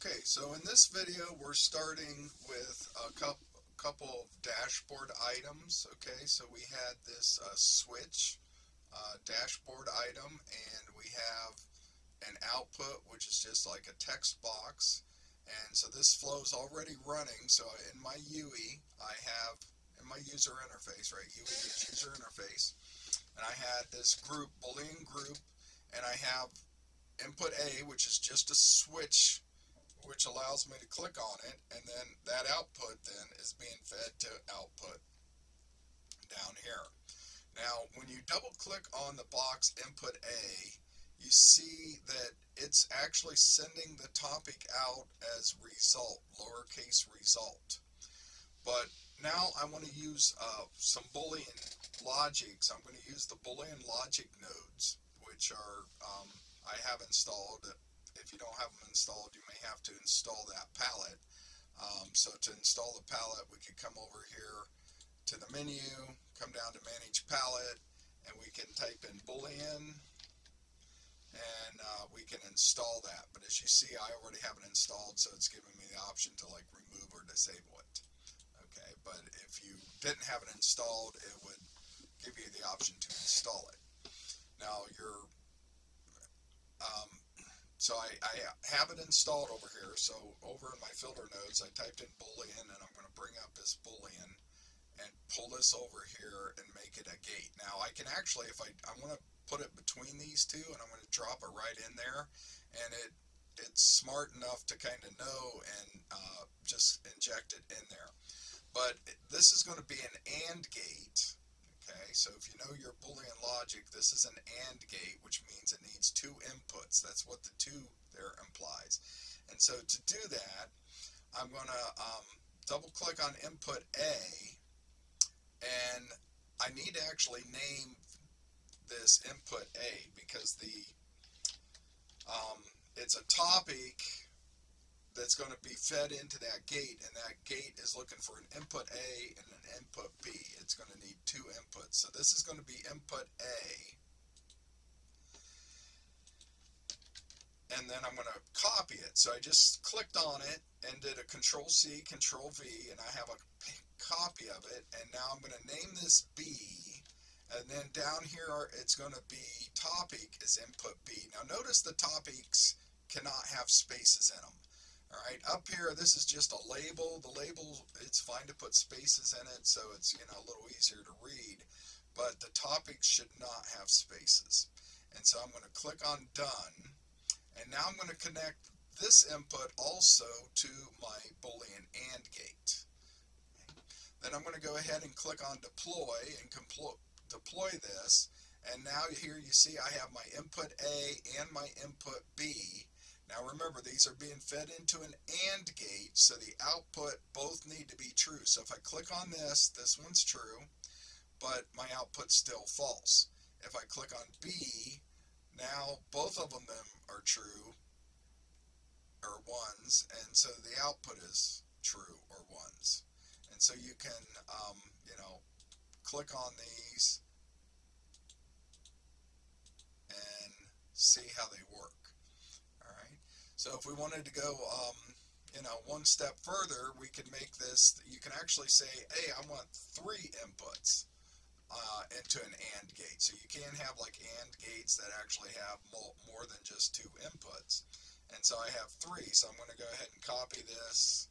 Okay, so in this video we're starting with a couple of dashboard items. Okay, so we had this switch dashboard item, and we have an output which is just like a text box, and so this flow is already running. So in my UI I have, in my user interface, right, UI is user interface, and I had this group, Boolean group, and I have input A, which is just a switch which allows me to click on it, and then that output then is being fed to output down here. Now when you double click on the box input A, you see that it's actually sending the topic out as result, lowercase result. But now I want to use some Boolean logic, so I'm going to use the Boolean logic nodes, which are I have installed. If you don't have them installed, you may have to install that palette. So to install the palette, we could come over here to the menu, come down to Manage Palette, and we can type in Boolean, and we can install that. But as you see, I already have it installed, so it's giving me the option to like remove or disable it. Okay, but if you didn't have it installed, it would give you the option to install it. Now so I have it installed over here. So over in my filter nodes, I typed in Boolean, and I'm going to bring up this Boolean and pull this over here and make it a gate. Now I can actually, if I'm going to put it between these two, and I'm going to drop it right in there, and it's smart enough to kind of know and just inject it in there. But this is going to be an AND gate. Okay, so if you know your Boolean logic, this is an AND gate, which means it needs two inputs. That's what the two there implies. And so to do that, I'm going to double click on input A, and I need to actually name this input A because it's a topic that's going to be fed into that gate, and that gate is looking for an input A and an input B. It's going to need two inputs. So this is going to be input A, and then I'm going to copy it. So I just clicked on it and did a Control C, Control V, and I have a copy of it. And now I'm going to name this B, and then down here it's going to be topic is input B. Now notice the topics cannot have spaces in them. Alright, up here this is just a label. The label, it's fine to put spaces in it, so it's a little easier to read, but the topics should not have spaces. And so I'm going to click on done, and now I'm going to connect this input also to my Boolean AND gate. Then I'm going to go ahead and click on deploy and deploy this, and now here you see I have my input A and my input B. Now remember, these are being fed into an AND gate, so the output both need to be true. So if I click on this one's true, but my output's still false. If I click on B, now both of them are true, or ones, and so the output is true, or ones. And so you can, click on these and see how they work. So if we wanted to go, one step further, we could make this, you can actually say, hey, I want three inputs into an AND gate. So you can have like AND gates that actually have more than just two inputs. And so I have three, so I'm going to go ahead and copy this,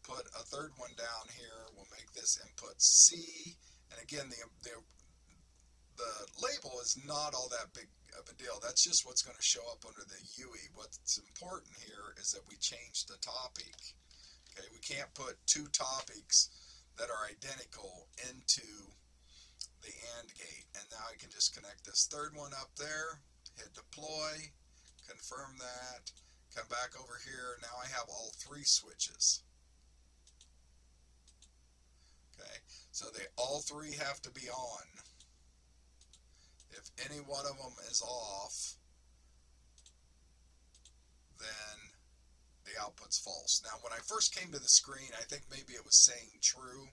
put a third one down here. We'll make this input C. And again, the label is not all that big of a deal. That's just what's going to show up under the UI. What's important here is that we change the topic. Okay, we can't put two topics that are identical into the AND gate. And now I can just connect this third one up there, hit deploy, confirm that, come back over here. Now I have all three switches. Okay, so all three have to be on. If any one of them is off, then the output's false. Now when I first came to the screen, I think maybe it was saying true.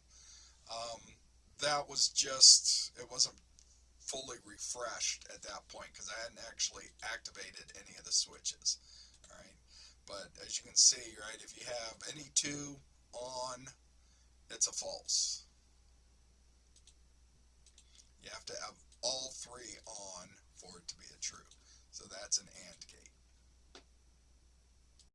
That was just, it wasn't fully refreshed at that point because I hadn't actually activated any of the switches. Alright, but But as you can see, right, if you have any two on, it's a false. You have to have all three on for it to be a true. So that's an